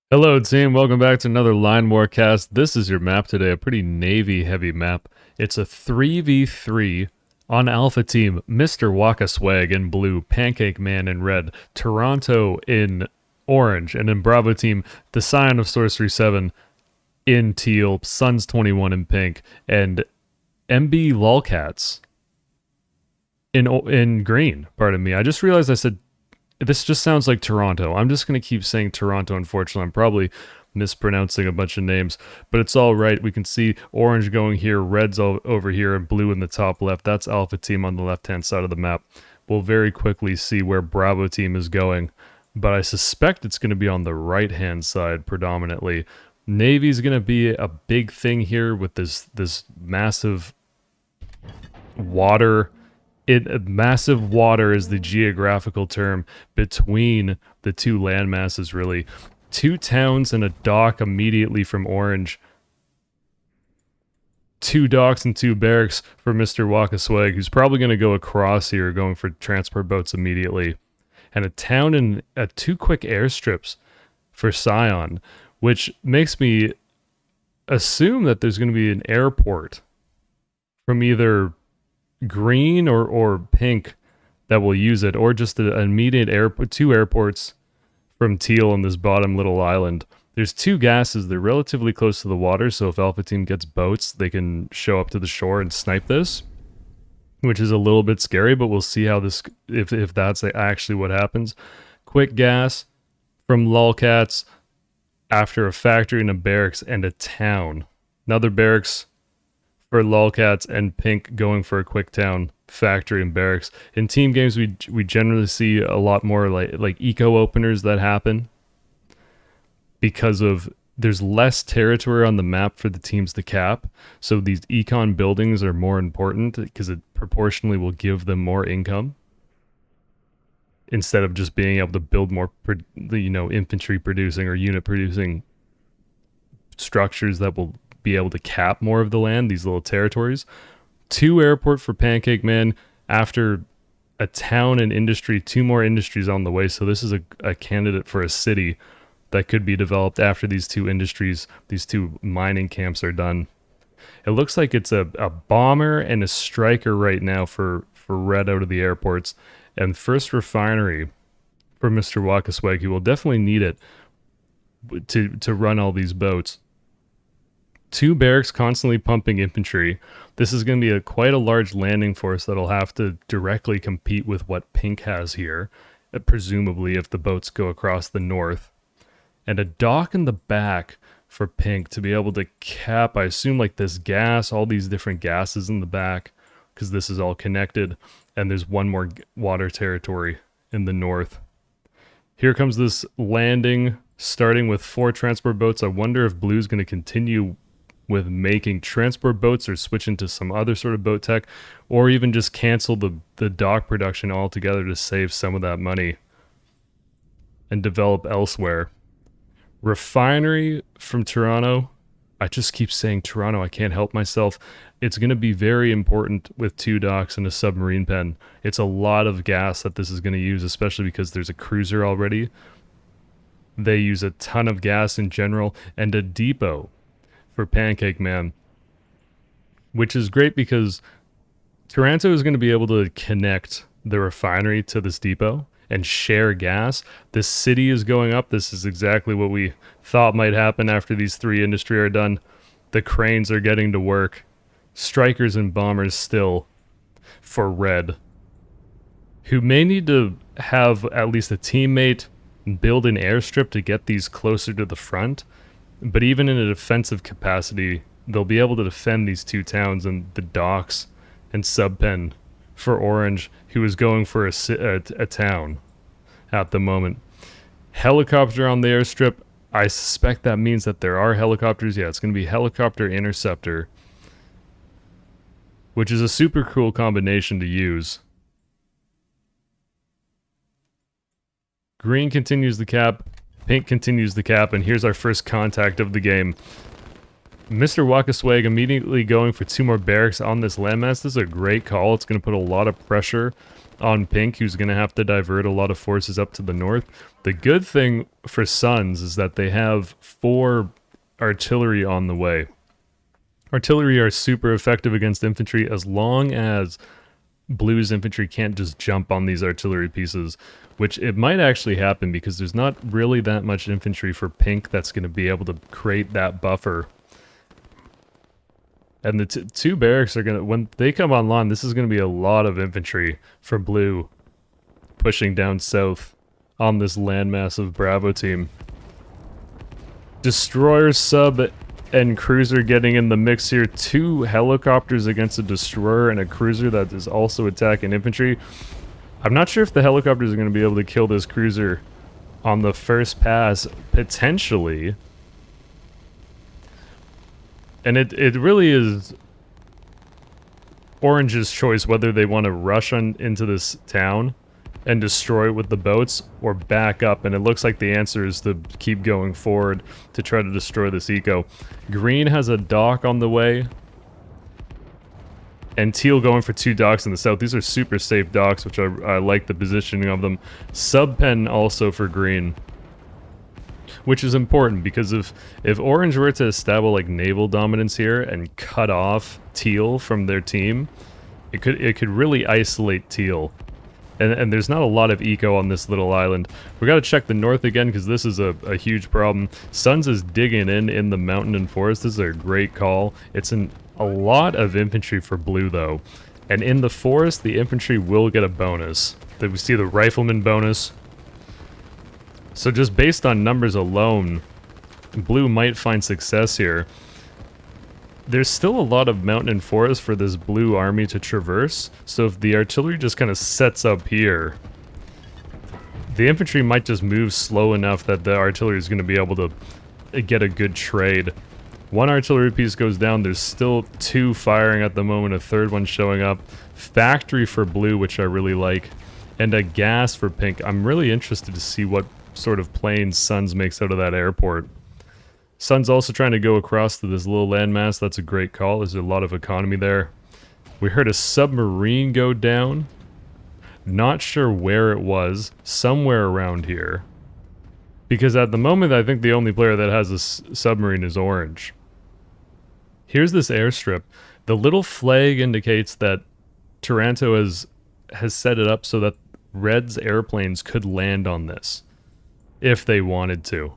Hello, team. Welcome back to another Line Warcast. This is your map today, a pretty Navy-heavy map. It's a 3v3 on Alpha Team. Mr. Waka Swag in blue, Pancake Man in red, Toronto in orange, and in Bravo Team, the Scion of Sorcery 7 in teal, Suns 21 in pink, and MB Lolcats in green. Pardon me. I just realized I said this just sounds like Toronto. I'm just going to keep saying Toronto, unfortunately. I'm probably mispronouncing a bunch of names, but it's all right. We can see orange going here, red's over here, and blue in the top left. That's Alpha Team on the left-hand side of the map. We'll very quickly see where Bravo Team is going, but I suspect it's going to be on the right-hand side predominantly. Navy's going to be a big thing here with this massive water. Massive water is the geographical term between the two land masses, really. Two towns and a dock immediately from orange. Two docks and two barracks for Mr. Wakaswag, who's probably going to go across here, going for transport boats immediately. And a town and two quick airstrips for Scion, which makes me assume that there's going to be an airport from either green or pink that will use it, or just an immediate airport, two airports from teal on this bottom little island. There's two gases. They're relatively close to the water, so if Alpha Team gets boats, they can show up to the shore and snipe this, which is a little bit scary, but we'll see how this, if that's actually what happens. Quick gas from lolcats after a factory and a barracks and a town. Another barracks for lolcats, and pink going for a quick town, factory, and barracks. In team games, we generally see a lot more like eco openers that happen because of there's less territory on the map for the teams to cap. So these econ buildings are more important because it proportionally will give them more income instead of just being able to build more, infantry producing or unit producing structures that will be able to cap more of the land, these little territories. Two airport for Pancake Man after a town and industry, two more industries on the way. So this is a candidate for a city that could be developed after these two industries, these two mining camps are done. It looks like it's a bomber and a striker right now for red out of the airports. And first refinery for Mr. Wakaswag. He will definitely need it to run all these boats. Two barracks constantly pumping infantry. This is going to be quite a large landing force that'll have to directly compete with what pink has here, presumably if the boats go across the north. And a dock in the back for pink to be able to cap, I assume, like this gas, all these different gases in the back, because this is all connected. And there's one more water territory in the north. Here comes this landing, starting with 4 transport boats. I wonder if blue's going to continue with making transport boats or switch into some other sort of boat tech, or even just cancel the dock production altogether to save some of that money and develop elsewhere. Refinery from Toronto. I just keep saying Toronto. I can't help myself. It's going to be very important with 2 docks and a submarine pen. It's a lot of gas that this is going to use, especially because there's a cruiser already. They use a ton of gas in general, and a depot for Pancake Man, which is great because Toronto is going to be able to connect the refinery to this depot and share gas. This city is going up. This is exactly what we thought might happen after these 3 industry are done. The cranes are getting to work. Strikers and bombers still for red, who may need to have at least a teammate build an airstrip to get these closer to the front. But even in a defensive capacity, they'll be able to defend these 2 towns and the docks and subpen for orange, who is going for a town at the moment. Helicopter on the airstrip. I suspect that means that there are helicopters. Yeah, it's going to be helicopter interceptor, which is a super cool combination to use. Green continues the cap. Pink continues the cap, and here's our first contact of the game. Mr. Wakaswag immediately going for 2 more barracks on this landmass. This is a great call. It's going to put a lot of pressure on pink, who's going to have to divert a lot of forces up to the north. The good thing for Suns is that they have 4 artillery on the way. Artillery are super effective against infantry as long as Blue's infantry can't just jump on these artillery pieces, which it might actually happen because there's not really that much infantry for pink that's going to be able to create that buffer. And the 2 barracks are going to, when they come online, this is going to be a lot of infantry for Blue pushing down south on this landmass of Bravo team. Destroyer, sub, and cruiser getting in the mix here. 2 helicopters against a destroyer and a cruiser that is also attacking infantry. I'm not sure if the helicopters are going to be able to kill this cruiser on the first pass, potentially. And it really is Orange's choice whether they want to rush into this town and destroy it with the boats or back up, and it looks like the answer is to keep going forward to try to destroy this eco. Green has a dock on the way, and teal going for 2 docks in the south. These are super safe docks, which I like the positioning of them. Subpen also for green, which is important because if orange were to establish like naval dominance here and cut off teal from their team, it could really isolate teal. And there's not a lot of eco on this little island. We gotta check the north again because this is a huge problem. Suns is digging in the mountain and forest. This is a great call. It's a lot of infantry for Blue though. And in the forest, the infantry will get a bonus. We see the rifleman bonus. So just based on numbers alone, Blue might find success here. There's still a lot of mountain and forest for this Blue army to traverse, so if the artillery just kind of sets up here, the infantry might just move slow enough that the artillery is going to be able to get a good trade. 1 artillery piece goes down, there's still 2 firing at the moment, a 3rd one showing up. Factory for Blue, which I really like, and a gas for pink. I'm really interested to see what sort of planes Suns makes out of that airport. Sun's also trying to go across to this little landmass. That's a great call. There's a lot of economy there. We heard a submarine go down. Not sure where it was. Somewhere around here. Because at the moment, I think the only player that has a submarine is orange. Here's this airstrip. The little flag indicates that Taranto has set it up so that red's airplanes could land on this if they wanted to.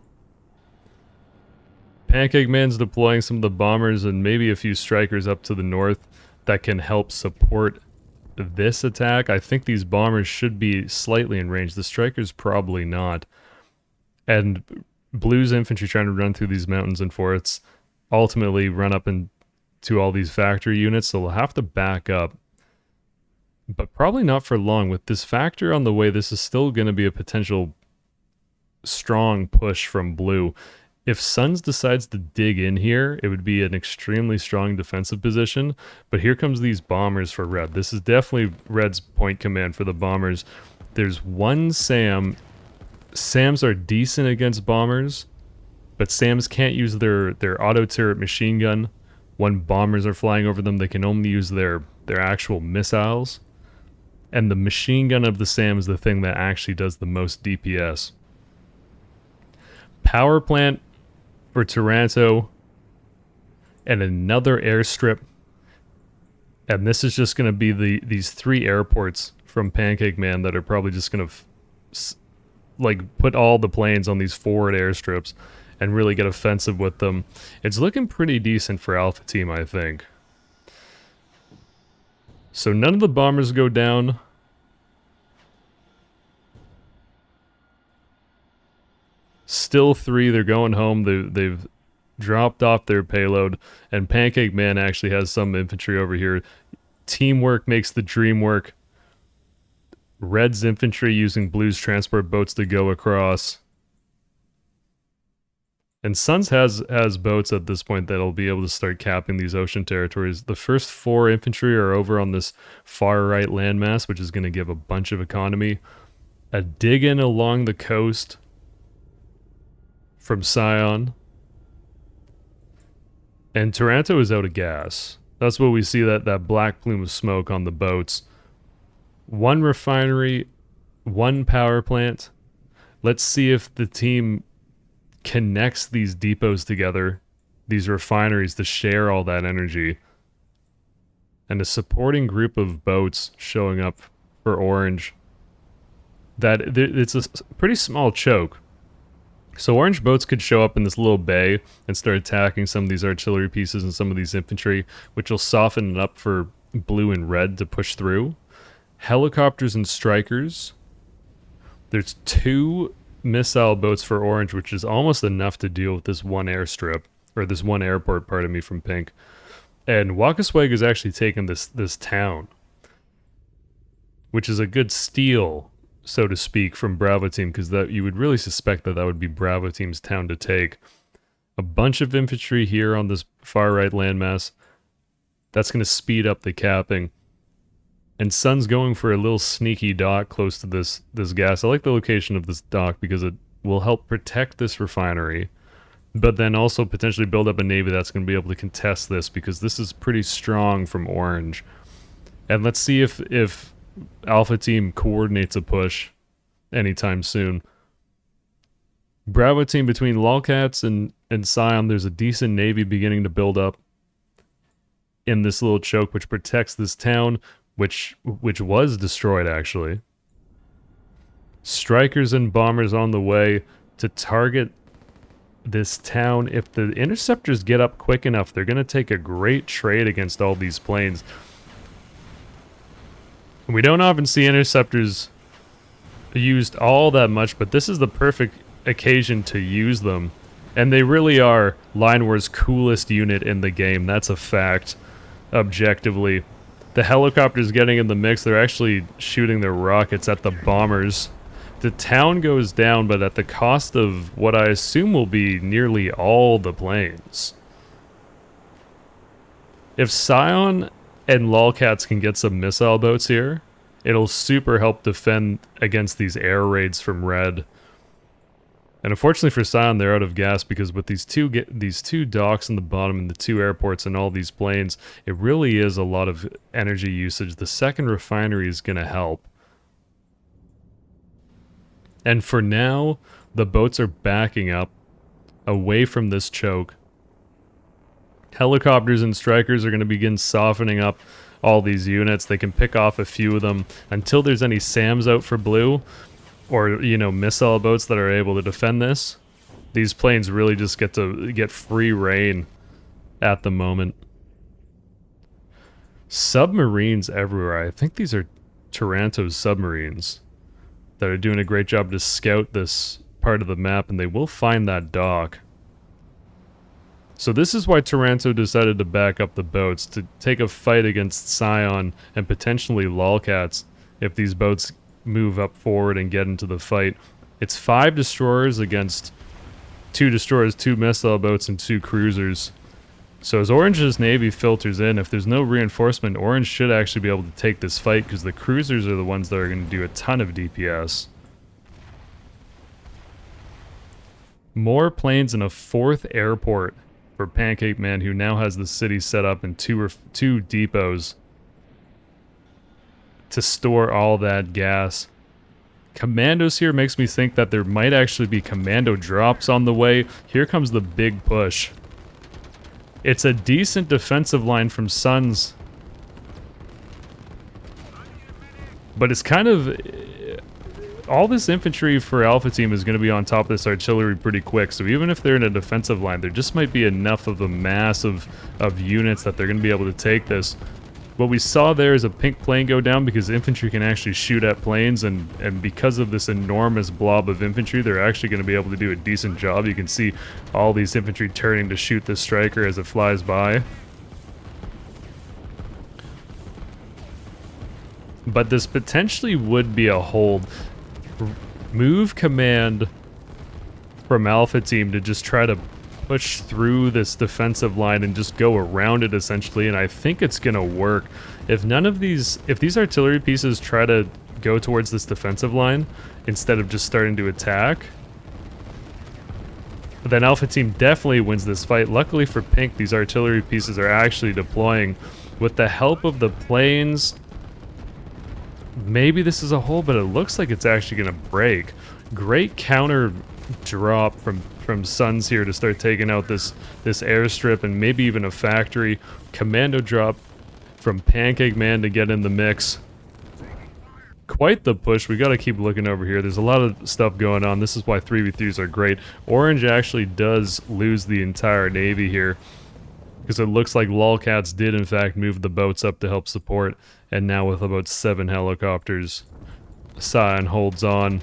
Pancake Man's deploying some of the bombers and maybe a few strikers up to the north that can help support this attack. I think these bombers should be slightly in range. The strikers probably not. And Blue's infantry trying to run through these mountains and forests ultimately run up into all these factory units, so they'll have to back up. But probably not for long. With this factor on the way, this is still going to be a potential strong push from Blue. If Suns decides to dig in here, it would be an extremely strong defensive position. But here comes these bombers for Red. This is definitely Red's point command for the bombers. There's 1 SAM. SAMs are decent against bombers, but SAMs can't use their auto turret machine gun. When bombers are flying over them, they can only use their actual missiles. And the machine gun of the SAM is the thing that actually does the most DPS. Power plant for Taranto, and another airstrip, and this is just going to be these 3 airports from Pancake Man that are probably just going to like put all the planes on these forward airstrips and really get offensive with them. It's looking pretty decent for Alpha Team, I think. So none of the bombers go down. Still 3, they're going home. They've dropped off their payload, and Pancake Man actually has some infantry over here. Teamwork makes the dream work. Red's infantry using Blue's transport boats to go across. And Suns has boats at this point that'll be able to start capping these ocean territories. The first 4 infantry are over on this far right landmass, which is going to give a bunch of economy. A dig in along the coast from Scion. And Taranto is out of gas. That's what we see, that black plume of smoke on the boats. One refinery, one power plant. Let's see if the team connects these depots together, these refineries, to share all that energy. And a supporting group of boats showing up for Orange. It's a pretty small choke. So Orange boats could show up in this little bay and start attacking some of these artillery pieces and some of these infantry, which will soften it up for blue and red to push through. Helicopters and strikers. There's 2 missile boats for Orange, which is almost enough to deal with this one airstrip, or this one airport, pardon me, from Pink. And SodaQuackers is actually taking this town, which is a good steal, so to speak, from Bravo Team, because that you would really suspect that would be Bravo Team's town to take. A bunch of infantry here on this far right landmass. That's going to speed up the capping. And Sun's going for a little sneaky dock close to this gas. I like the location of this dock because it will help protect this refinery, but then also potentially build up a navy that's going to be able to contest this, because this is pretty strong from Orange. And let's see if Alpha Team coordinates a push anytime soon. Bravo Team, between Lolcats and Scion, there's a decent navy beginning to build up in this little choke, which protects this town, which was destroyed, actually. Strikers and bombers on the way to target this town. If the interceptors get up quick enough, they're going to take a great trade against all these planes. We don't often see interceptors used all that much, but this is the perfect occasion to use them. And they really are Line War's coolest unit in the game. That's a fact, objectively. The helicopters getting in the mix, they're actually shooting their rockets at the bombers. The town goes down, but at the cost of what I assume will be nearly all the planes. If Scion and Lolcats can get some missile boats here, it'll super help defend against these air raids from Red. And unfortunately for Scion, they're out of gas, because with these two docks in the bottom and the 2 airports and all these planes, it really is a lot of energy usage. The second refinery is going to help. And for now, the boats are backing up away from this choke. Helicopters and strikers are going to begin softening up all these units. They can pick off a few of them until there's any SAMs out for blue, or, you know, missile boats that are able to defend this. These planes really just get free reign at the moment. Submarines everywhere. I think these are Taranto's submarines that are doing a great job to scout this part of the map, and they will find that dock. So this is why Taranto decided to back up the boats, to take a fight against Scion and potentially Lolcats if these boats move up forward and get into the fight. It's 5 destroyers against 2 destroyers, 2 missile boats, and 2 cruisers. So as Orange's navy filters in, if there's no reinforcement, Orange should actually be able to take this fight, because the cruisers are the ones that are going to do a ton of DPS. More planes in a 4th airport for Pancake Man, who now has the city set up in 2 depots to store all that gas. Commandos here makes me think that there might actually be commando drops on the way. Here comes the big push. It's a decent defensive line from Suns, but it's kind of... all this infantry for Alpha Team is going to be on top of this artillery pretty quick, so even if they're in a defensive line, there just might be enough of a mass of units that they're going to be able to take this. What we saw there is a pink plane go down because infantry can actually shoot at planes, and because of this enormous blob of infantry, they're actually going to be able to do a decent job. You can see all these infantry turning to shoot this striker as it flies by. But this potentially would be a hold. Move command from Alpha Team to just try to push through this defensive line and just go around it, essentially, and I think it's gonna work. If these artillery pieces try to go towards this defensive line instead of just starting to attack, then Alpha Team definitely wins this fight. Luckily for Pink, these artillery pieces are actually deploying with the help of the planes. Maybe this is a hole, but it looks like it's actually going to break. Great counter drop from Suns here to start taking out this airstrip and maybe even a factory. Commando drop from Pancake Man to get in the mix. Quite the push. We got to keep looking over here. There's a lot of stuff going on. This is why 3v3s are great. Orange actually does lose the entire Navy here, because it looks like lolcats did in fact move the boats up to help support, and now with about 7 helicopters, Scion holds on.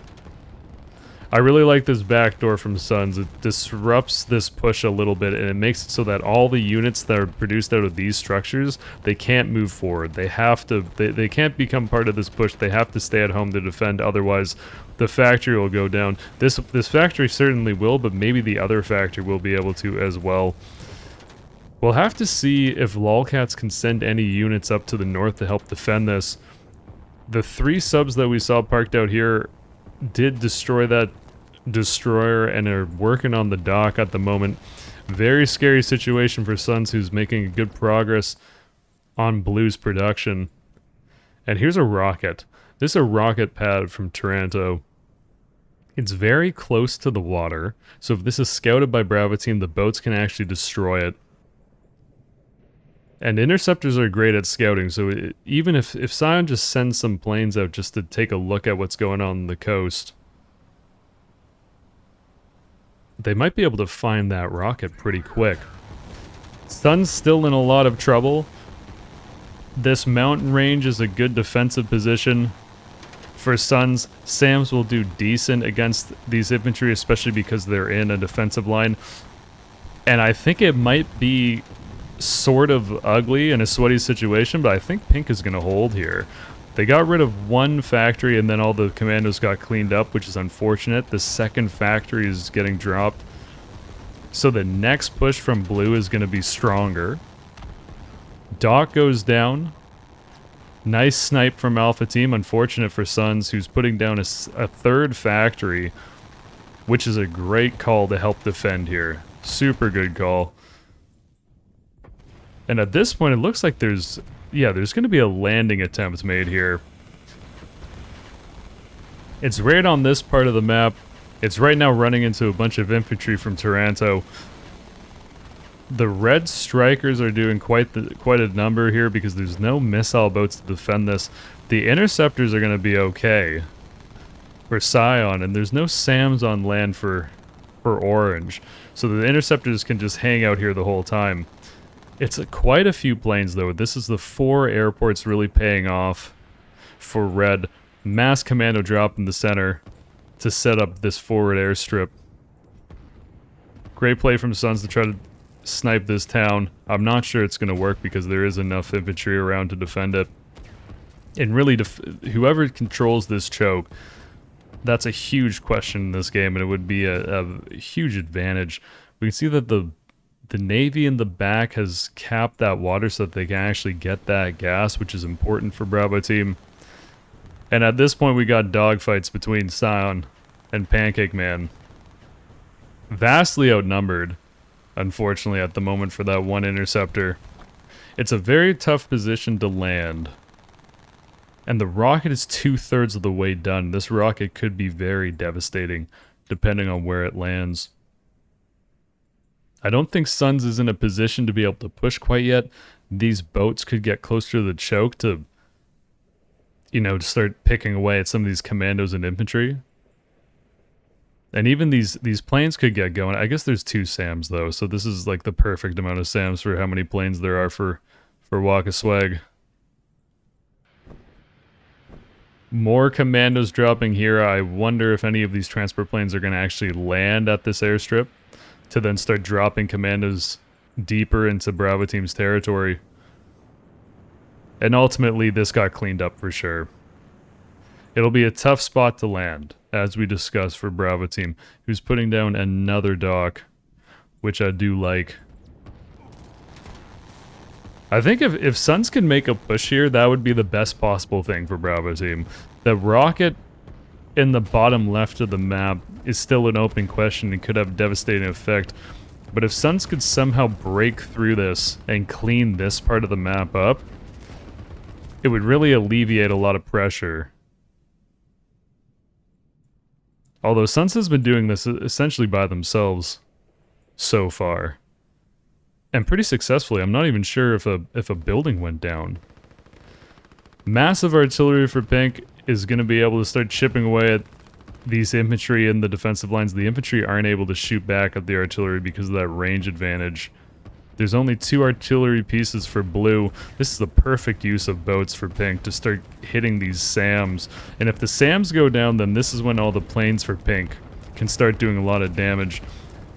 I really like this backdoor from Suns. It disrupts this push a little bit, and it makes it so that all the units that are produced out of these structures, they can't move forward. They have to, they can't become part of this push. They have to stay at home to defend, otherwise the factory will go down. This factory certainly will, but maybe the other factory will be able to as well. We'll have to see if lolcats can send any units up to the north to help defend this. The 3 subs that we saw parked out here did destroy that destroyer and are working on the dock at the moment. Very scary situation for Suns, who's making good progress on Blue's production. And here's a rocket. This is a rocket pad from Taranto. It's very close to the water, so if this is scouted by Bravo Team, the boats can actually destroy it. And interceptors are great at scouting, so even if Scion just sends some planes out just to take a look at what's going on the coast, they might be able to find that rocket pretty quick. Sun's still in a lot of trouble. This mountain range is a good defensive position for Suns. SAMs will do decent against these infantry, especially because they're in a defensive line. And I think it might be sort of ugly in a sweaty situation, but I think Pink is going to hold here. They got rid of 1 factory and then all the commandos got cleaned up, which is unfortunate. The 2nd factory is getting dropped. So the next push from Blue is going to be stronger. Dock goes down. Nice snipe from Alpha Team. Unfortunate for Suns, who's putting down a 3rd factory, which is a great call to help defend here. Super good call. And at this point, it looks like there's going to be a landing attempt made here. It's right on this part of the map. It's right now running into a bunch of infantry from Taranto. The red strikers are doing quite a number here because there's no missile boats to defend this. The interceptors are going to be okay for Scion, and there's no SAMs on land for Orange. So the interceptors can just hang out here the whole time. It's quite a few planes, though. This is the 4 airports really paying off for Red. Mass commando drop in the center to set up this forward airstrip. Great play from Suns to try to snipe this town. I'm not sure it's going to work because there is enough infantry around to defend it. And really, whoever controls this choke, that's a huge question in this game, and it would be a huge advantage. We can see that the Navy in the back has capped that water so that they can actually get that gas, which is important for Bravo Team. And at this point, we got dogfights between Scion and Pancake Man. Vastly outnumbered, unfortunately, at the moment for that 1 interceptor. It's a very tough position to land. And the rocket is 2/3 of the way done. This rocket could be very devastating, depending on where it lands. I don't think Suns is in a position to be able to push quite yet. These boats could get closer to the choke to, to start picking away at some of these commandos and infantry. And even these planes could get going. I guess there's 2 SAMs, though, so this is like the perfect amount of SAMs for how many planes there are for Waka Swag. More commandos dropping here. I wonder if any of these transport planes are going to actually land at this airstrip to then start dropping commandos deeper into Bravo Team's territory. And ultimately, this got cleaned up for sure. It'll be a tough spot to land, as we discussed, for Bravo Team, who's putting down another dock, which I do like. I think if Suns can make a push here, that would be the best possible thing for Bravo Team. The rocket in the bottom left of the map is still an open question and could have a devastating effect. But if Suns could somehow break through this and clean this part of the map up, it would really alleviate a lot of pressure. Although Suns has been doing this essentially by themselves so far. And pretty successfully. I'm not even sure if a building went down. Massive artillery for Pink is going to be able to start chipping away at these infantry in the defensive lines. The infantry aren't able to shoot back at the artillery because of that range advantage. There's only 2 artillery pieces for Blue. This is the perfect use of boats for Pink to start hitting these SAMs. And if the SAMs go down, then this is when all the planes for Pink can start doing a lot of damage.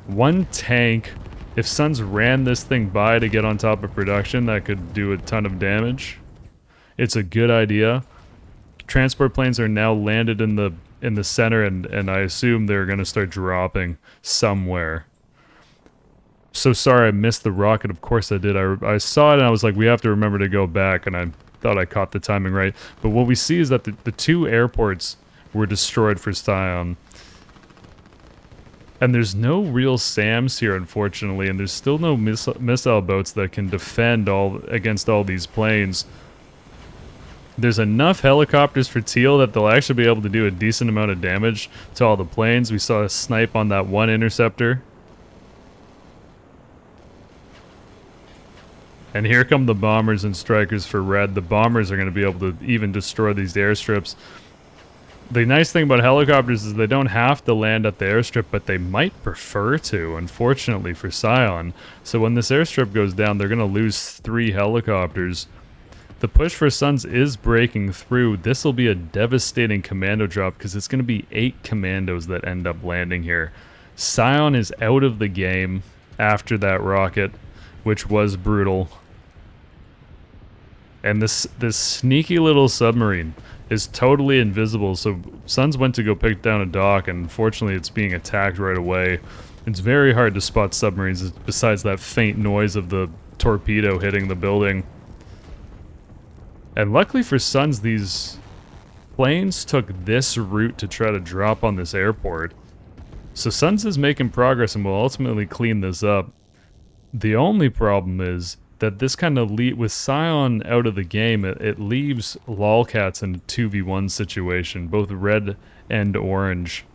1 tank, if Suns ran this thing by to get on top of production, that could do a ton of damage. It's a good idea. Transport planes are now landed in the center, and I assume they're going to start dropping somewhere. So sorry I missed the rocket. Of course I did. I saw it and I was like, we have to remember to go back, and I thought I caught the timing right. But what we see is that the 2 airports were destroyed for Sion. And there's no real SAMs here, unfortunately, and there's still no missile boats that can defend against all these planes. There's enough helicopters for Teal that they'll actually be able to do a decent amount of damage to all the planes. We saw a snipe on that 1 interceptor. And here come the bombers and strikers for Red. The bombers are going to be able to even destroy these airstrips. The nice thing about helicopters is they don't have to land at the airstrip, but they might prefer to, unfortunately, for Sion. So when this airstrip goes down, they're going to lose 3 helicopters. The push for Suns is breaking through. This will be a devastating commando drop because it's going to be 8 commandos that end up landing here. Sion is out of the game after that rocket, which was brutal. And this sneaky little submarine is totally invisible, so Suns went to go pick down a dock, and unfortunately it's being attacked right away. It's very hard to spot submarines besides that faint noise of the torpedo hitting the building. And luckily for Suns, these planes took this route to try to drop on this airport. So Suns is making progress and will ultimately clean this up. The only problem is that this kind of with Sion out of the game, it leaves Lolcats in a 2v1 situation. Both Red and Orange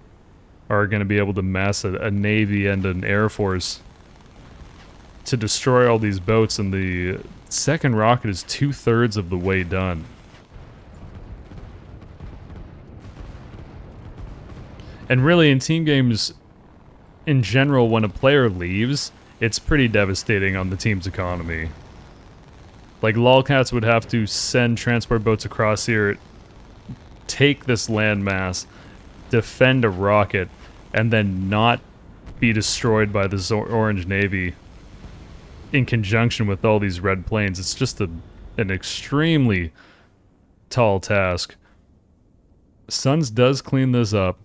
are going to be able to mass a Navy and an Air Force to destroy all these boats, and the second rocket is 2/3 of the way done. And really, in team games, in general, when a player leaves, it's pretty devastating on the team's economy. Like, Lolcats would have to send transport boats across here, take this landmass, defend a rocket, and then not be destroyed by the Orange Navy in conjunction with all these red planes. It's just an extremely tall task. Suns does clean this up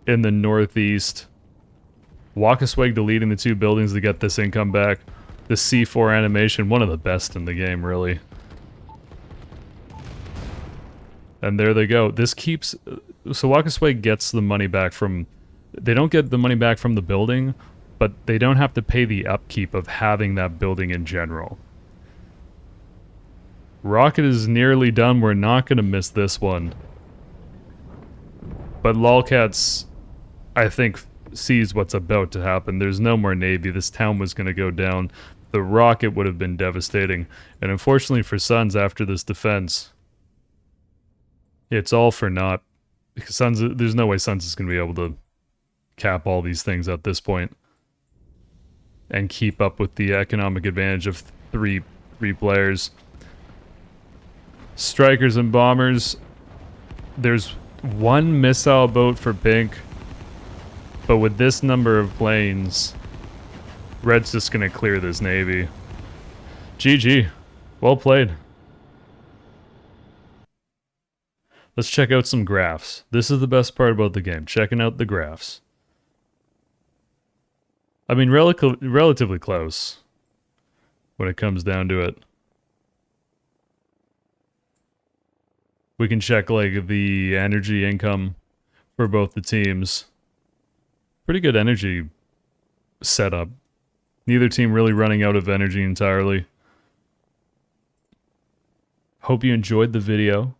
in the northeast. Wakasweg deleting the 2 buildings to get this income back. The C4 animation, one of the best in the game, really. And there they go. This keeps... So Wakasweg gets the money back from... They don't get the money back from the building, but they don't have to pay the upkeep of having that building in general. Rocket is nearly done. We're not going to miss this one. But Lolcats, I think, sees what's about to happen. There's no more Navy. This town was going to go down. The rocket would have been devastating. And unfortunately for Suns, after this defense, it's all for naught. Because Suns, there's no way Suns is going to be able to cap all these things at this point and keep up with the economic advantage of three players. Strikers and bombers. There's 1 missile boat for Pink, but with this number of planes, Red's just gonna clear this Navy. GG. Well played. Let's check out some graphs. This is the best part about the game, checking out the graphs. I mean, relatively close when it comes down to it. We can check, like, the energy income for both the teams. Pretty good energy setup. Neither team really running out of energy entirely. Hope you enjoyed the video.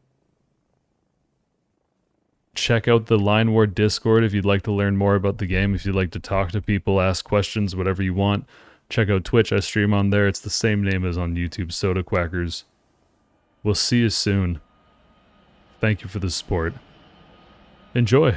Check out the Line War Discord if you'd like to learn more about the game, if you'd like to talk to people, ask questions, whatever you want. Check out Twitch, I stream on there. It's the same name as on YouTube, SodaQuackers. We'll see you soon. Thank you for the support. Enjoy.